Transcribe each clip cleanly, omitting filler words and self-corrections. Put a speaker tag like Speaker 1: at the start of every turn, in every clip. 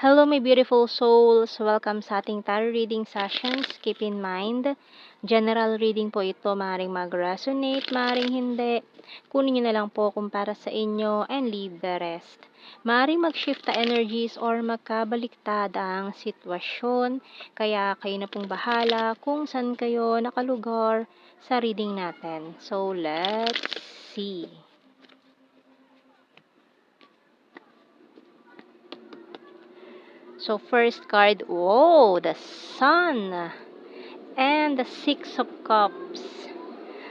Speaker 1: Hello, my beautiful souls! Welcome sa ating tarot reading sessions. Keep in mind, general reading po ito. Maaaring mag-resonate, maaaring hindi. Kunin nyo na lang po kung para sa inyo and leave the rest. Maaaring mag-shift na energies or magkabaliktad ang sitwasyon. Kaya kayo na pong bahala kung saan kayo nakalugar sa reading natin. So, let's see. So, first card, whoa, the Sun and the Six of Cups,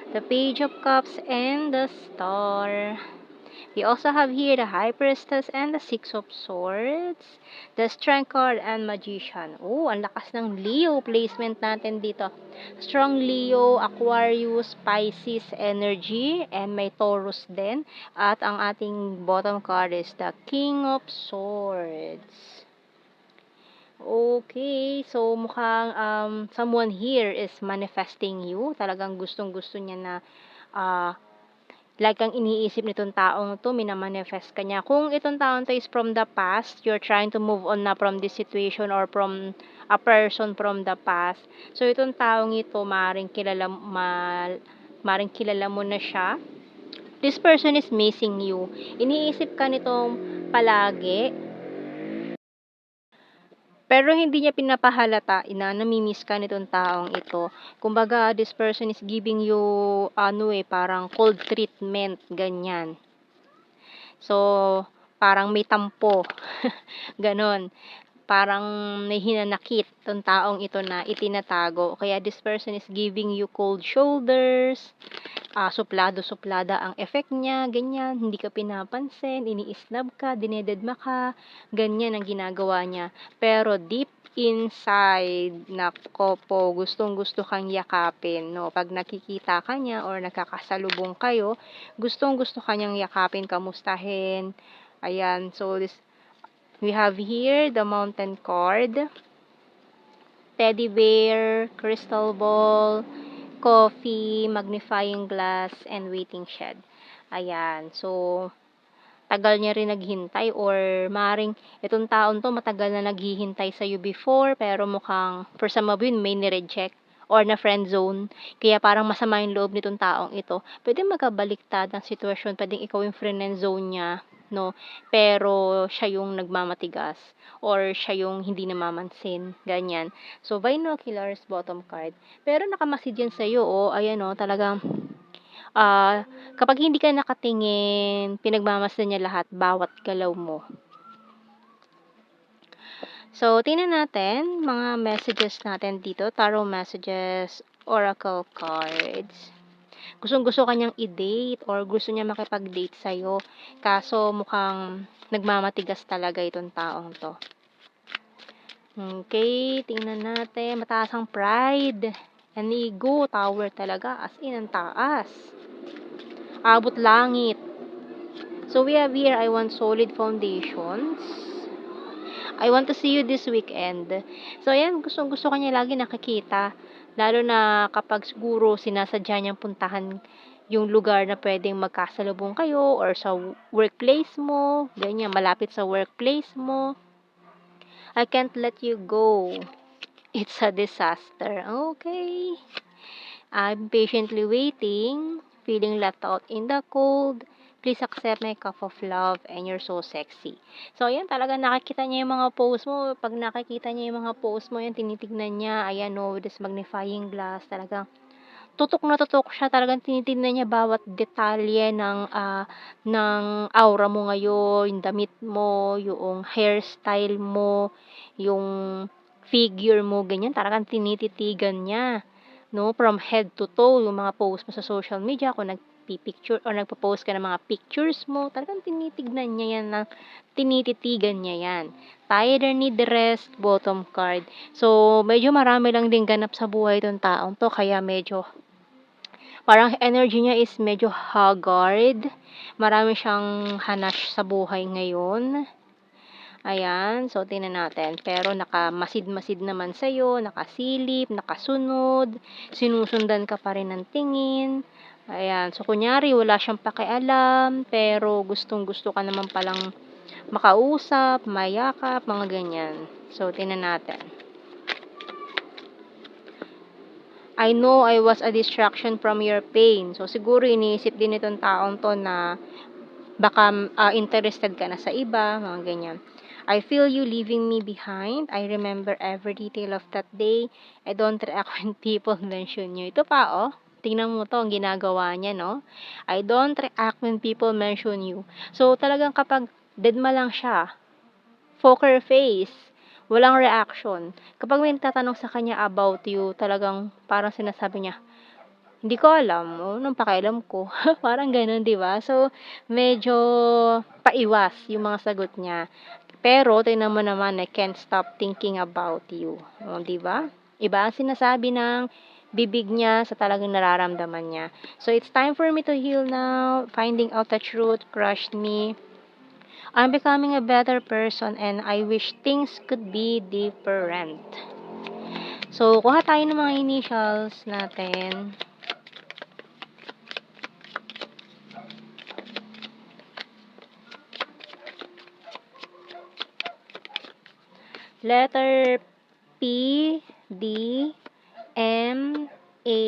Speaker 1: the Page of Cups and the Star. We also have here the High Priestess and the Six of Swords, the Strength card and Magician. Oh, ang lakas ng Leo placement natin dito. Strong Leo, Aquarius, Pisces energy, and may Taurus din. At ang ating bottom card is the King of Swords. Okay, so mukhang someone here is manifesting you. Talagang gustong-gusto niya na like ang iniisip nitong taong to, minamanifest ka niya. Kung itong taong to is from the past, you're trying to move on na from this situation or from a person from the past. So itong taong ito, maring kilala mo na siya. This person is missing you. Iniisip ka nitong palagi. Pero hindi niya pinapahalata na namimiss ka nitong taong ito. Kumbaga, this person is giving you, parang cold treatment, ganyan. So, parang may tampo. Ganon. Parang may hinanakit tong taong ito na itinatago. Kaya this person is giving you cold shoulders, suplado-suplada ang effect niya, ganyan, hindi ka pinapansin, iniisnab ka, dinededma ka, ganyan ang ginagawa niya. Pero deep inside, nako po, gustong-gusto kang yakapin, no? Pag nakikita ka niya or nakakasalubong kayo, gustong-gusto kanyang yakapin, kamustahin. Ayan, so we have here the Mountain card, Teddy bear, crystal ball, coffee, magnifying glass, and waiting shed. Ayan. So, tagal niya rin naghintay or maring itong taon to matagal na naghihintay sa'yo before pero mukhang for some of you may nireject or na friend zone. Kaya parang masama yung loob nitong taong ito. Pwede magkabaliktad ang sitwasyon. Pwedeng ikaw yung friend zone niya, no? Pero siya yung nagmamatigas or siya yung hindi namamansin. Ganyan. So, binoculars, bottom card. Pero nakamasid yan sa'yo, oh. Ayan, oh. Talagang, kapag hindi ka nakatingin, pinagmamasdan niya lahat, bawat galaw mo. So, tingnan natin mga messages natin dito. Tarot messages, oracle cards. Gustong-gusto kanyang i-date or gusto niya makipag-date sa'yo. Kaso mukhang nagmamatigas talaga itong taong to. Okay, tingnan natin. Mataas ang pride and ego. Tower talaga. As in, ang taas. Abot langit. So, we have here, I want solid foundations. I want to see you this weekend. So, ayan, gustong-gusto kanya lagi nakikita. Lalo na kapag siguro sinasadya niyang puntahan yung lugar na pwedeng magkasalubong kayo or sa workplace mo, ganyan, malapit sa workplace mo. I can't let you go. It's a disaster. Okay. I'm patiently waiting, feeling left out in the cold. Please accept my cup of love and you're so sexy. So, ayan, talaga nakikita niya yung mga post mo. Pag nakikita niya yung mga post mo, yan, tinitignan niya. Ayan, no, with this magnifying glass. Talagang tutok na tutok siya. Talagang tinitignan niya bawat detalye ng aura mo ngayon, yung damit mo, yung hairstyle mo, yung figure mo, ganyan. Talagang tinititigan niya. No, from head to toe, yung mga post mo sa social media, kung nagpi-picture or nagpo-post ka ng mga pictures mo, talagang tinitignan niya yan, tinititigan niya yan. Tired or need the rest, bottom card. So, medyo marami lang din ganap sa buhay itong taong to, kaya medyo, parang energy niya is medyo haggard. Marami siyang hanash sa buhay ngayon. Ayan, so tingnan natin. Pero nakamasid-masid naman sa'yo, nakasilip, nakasunod, sinusundan ka pa rin ng tingin. Ayan, so kunyari wala siyang pakialam, pero gustong-gusto ka naman palang makausap, mayakap, mga ganyan. So, tingnan natin. I know I was a distraction from your pain. So, siguro iniisip din itong taong to na baka interested ka na sa iba, mga ganyan. I feel you leaving me behind. I remember every detail of that day. I don't react when people mention you. Ito pa, oh. Tingnan mo to, ang ginagawa niya, no? I don't react when people mention you. So, talagang kapag deadma lang siya, poker face, walang reaction. Kapag may tatanong sa kanya about you, talagang parang sinasabi niya, hindi ko alam, anong pakialam ko? Parang gano'n, 'di ba? So, medyo paiwas yung mga sagot niya. Pero tingnan mo naman, I can't stop thinking about you. Oh, 'di ba? Iba ang sinasabi ng bibig niya sa talagang nararamdaman niya. So, it's time for me to heal now. Finding out the truth crushed me. I'm becoming a better person and I wish things could be different. So, kuha tayo ng mga initials natin. Letter P, D, M, A,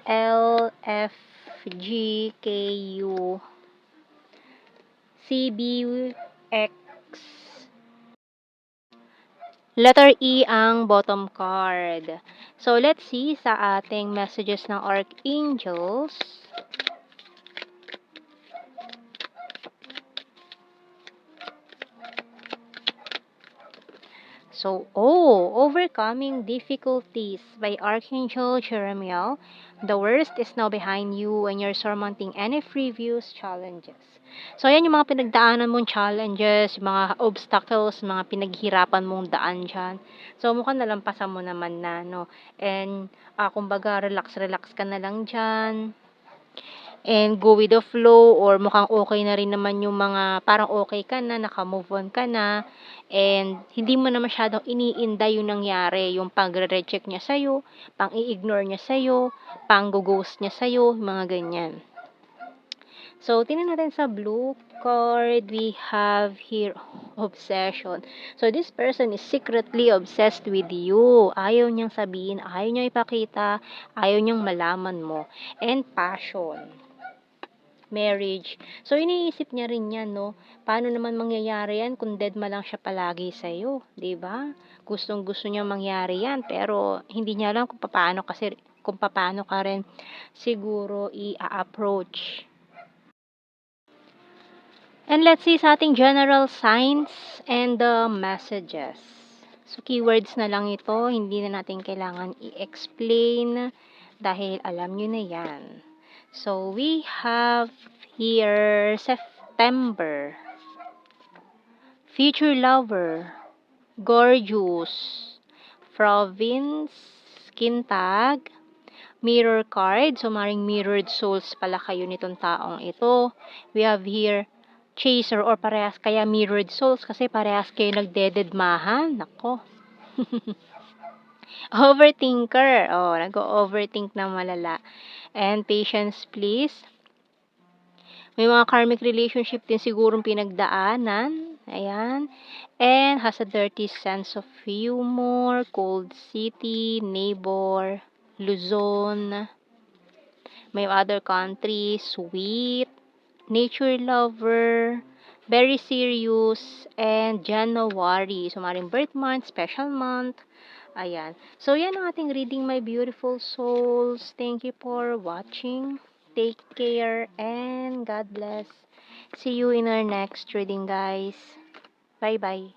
Speaker 1: L, F, G, K, U, C, B, X. Letter E ang bottom card. So, let's see sa ating messages ng Archangels. So, overcoming difficulties by Archangel Jeremiel. The worst is now behind you when you're surmounting any previous challenges. So, ayan yung mga pinagdaanan mong challenges, yung mga obstacles, mga pinaghirapan mong daan dyan. So, mukhang nalampasan mo naman na, no? And, kumbaga, relax ka na lang dyan. And go with the flow, or mukhang okay na rin naman yung mga parang okay ka na, naka-move on ka na, and hindi mo na masyadong iniinda yung nangyari, yung pagre-reject niya sa'yo, pang-i-ignore niya sa'yo, pang-ghost niya sa'yo, mga ganyan. So, tingnan natin sa blue card, we have here obsession. So, this person is secretly obsessed with you. Ayaw niyang sabihin, ayaw niyang ipakita, ayaw niyang malaman mo. And passion. Marriage. So, iniisip niya rin yan, no? Paano naman mangyayari yan kung deadma lang siya palagi sa'yo, di ba? Gustong-gusto niya mangyari yan, pero hindi niya alam kung paano ka rin siguro i-approach. And let's see sa ating general signs and the messages. So, keywords na lang ito, hindi na natin kailangan i-explain dahil alam nyo na yan. So, we have here September, future lover, gorgeous, province, skin tag, mirror card. So, maring mirrored souls pala kayo nitong taong ito. We have here chaser, or parehas kaya mirrored souls kasi parehas kayo nagdededmahan. Nako. Overthinker. Oh, nag-overthink na malala. And patience, please. May mga karmic relationship din sigurong pinagdaanan. Ayan. And has a dirty sense of humor, cold city, neighbor, Luzon. May other country, sweet, nature lover, very serious, and January. So, maring birth month, special month. Ayan. So, yan ang ating reading, my beautiful souls. Thank you for watching. Take care and God bless. See you in our next reading, guys. Bye-bye.